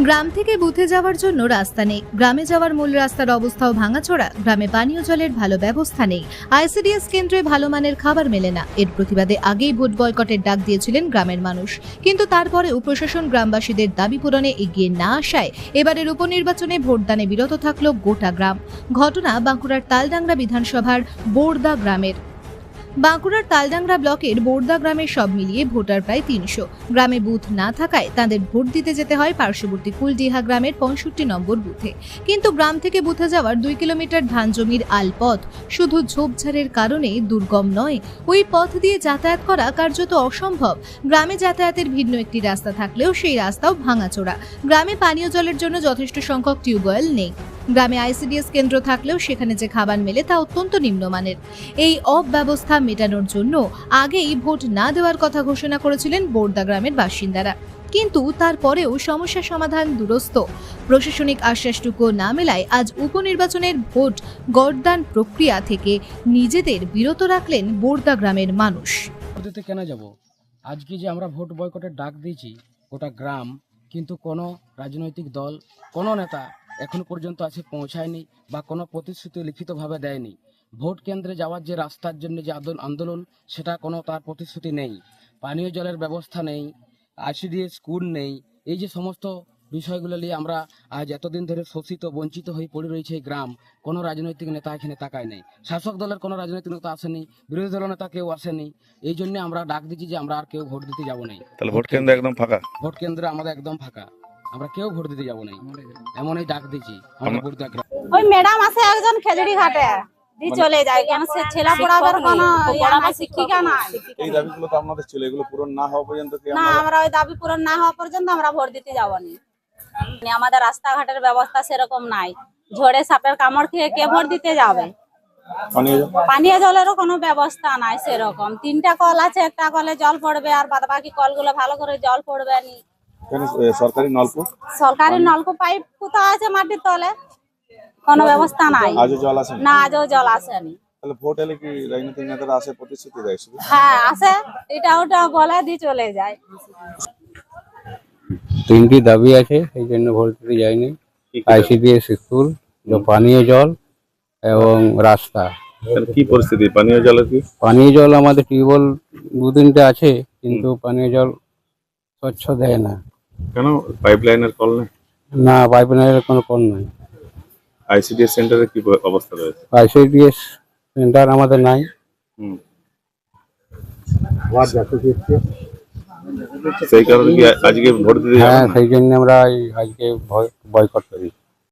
গ্রাম থেকে বুথে যাওয়ার জন্য রাস্তা নেই, গ্রামে যাওয়ার মূল রাস্তার অবস্থাও ভাঙাচোরা, গ্রামে পানীয় জলের ভালো ব্যবস্থা নেই, আইসিডিএস কেন্দ্রে ভালো মানের খাবার মেলে না। এর প্রতিবাদে আগেই ভোট বয়কটের ডাক দিয়েছিলেন গ্রামের মানুষ, কিন্তু তারপরেও প্রশাসন গ্রামবাসীদের দাবি পূরণে এগিয়ে না আসায় এবারের উপনির্বাচনে ভোটদানে বিরত থাকল গোটা গ্রাম। ঘটনা বাঁকুড়ার তালডাংরা বিধানসভার বোরদা গ্রামের। বাঁকুড়ার তালডাংরা ব্লকের বোরদা গ্রামের সব মিলিয়ে ভোটার প্রায় ৩০০। গ্রামে বুথ না থাকায় তাদের ভোট দিতে যেতে হয় পার্শ্ববর্তী কুলডিহা গ্রামের ৬৫ নম্বর বুথে। কিন্তু গ্রাম থেকে বুথে যাওয়ার ২ কিলোমিটার ধান জমির আলপথ শুধু ঝোপঝাড়ের কারণে দুর্গম নয়, ওই পথ দিয়ে যাতায়াত করা কার্যত অসম্ভব। গ্রামে যাতায়াতের ভিন্ন একটি রাস্তা থাকলেও সেই রাস্তাও ভাঙাচোরা। গ্রামে পানীয় জলের জন্য যথেষ্ট সংখ্যক টিউবওয়েল নেই। গ্রামে আইসিডিএস কেন্দ্র থাকলেও সেখানে যে খাবার মেলে তা অত্যন্ত নিম্নমানের। এই অব্যবস্থা মেটানোর জন্য আগেই ভোট না দেওয়ার কথা ঘোষণা করেছিলেন বোরদা গ্রামের বাসিন্দারা, কিন্তু তারপরেও সমস্যা সমাধান দুরস্ত। প্রশাসনিক আশ্বাসটুকু না মেলায় আজ উপনির্বাচনের ভোট গড়দান প্রক্রিয়া থেকে নিজেদের বিরত রাখলেন বোরদা গ্রামের মানুষ। দিতে কেন যাব? আজকে যে আমরা ভোট বয়কটের ডাক দিয়েছি গোটা গ্রাম, কিন্তু কোনো রাজনৈতিক দল, কোনো নেতা এখনো পর্যন্ত আছে পৌঁছায়নি বা কোনো প্রতিশ্রুতি লিখিতভাবে দেয়নি। ভোট কেন্দ্রে যাওয়ার যে রাস্তার জন্য যে আন্দোলন, সেটা কোনো তার প্রতিশ্রুতি নেই। পানীয় জলের ব্যবস্থা নেই, আইসিডিএস স্কুল নেই। এই যে সমস্ত বিষয়গুলো নিয়ে আমরা আজ এতদিন ধরে শোষিত বঞ্চিত হয়ে পড়ে রয়েছে এই গ্রাম। কোনো রাজনৈতিক নেতা এখানে তাকায় নেই, শাসক দলের কোনো রাজনৈতিক নেতা আসেনি, বিরোধী দলের নেতা কেউ আসেনি। এই জন্য আমরা ডাক দিচ্ছি যে আমরা আর কেউ ভোট দিতে যাবো না। তাহলে ভোট কেন্দ্র একদম ফাঁকা? ভোট কেন্দ্র আমাদের একদম ফাঁকা, আমরা কেউ ভোট দিতে যাবো না, এমনই ডাক দিচ্ছি আমরা ভোট দেওয়া। ওই ম্যাডাম আছে একজন খেজুরি ঘাটে দিয়ে চলে যায়, কেন সে ছেলে পড়াবার কোনো শিক্ষিকা নাই। এই দাবিগুলো তো আপনাদের ছিল, এগুলো পূরণ না হওয়া পর্যন্ত কি না, আমরা ওই দাবি পূরণ না হওয়া পর্যন্ত আমরা ভোট দিতে যাবনি। আমাদের রাস্তাঘাটের ব্যবস্থা সেরকম নাই, ঝড়ে সাপের কামড় খেয়ে কে ভোট দিতে যাবে? পানীয় জলেরও কোনো ব্যবস্থা নাই সেরকম। 3টা কল আছে, একটা কলে জল পড়বে আর বাদবাকি কলগুলো ভালো করে জল পড়বে নি। সরকারি নলকূপ পাইপ কোথাও আছে মাটির তলে, কোনো ব্যবস্থা নাই। আজও জল আসেনি? না, আজও জল আসেনি। তাহলে ভোট এলে কি রাজনৈতিক নেতারা আসে প্রতিশ্রুতি দেয় শুধু? হ্যাঁ আসে, এটা ওটা বলে দিয়ে চলে যায়। 3টি দাবি আছে, এই জন্য ভোট দিতে যায়নি। আইসিডিএস স্কুল, পানীয় জল এবং রাস্তা। কি পরিস্থিতি পানীয় জলের? কি পানীয় জল আমাদের টিউবওয়েল 2-3টে আছে, কিন্তু পানীয় জল স্বচ্ছ দেয় না। কেন পাইপলাইনের কল নেই? না, পাইপলাইনের কোনো কল নাই। আইসিডিএস সেন্টারে কি অবস্থা রয়েছে? আইসিডিএস সেন্টার আমাদের নাই। সেই কারণে কি আজকে ভোট দিতে? হ্যাঁ, সেই জন্য আমরা আজকে বয়কট করি।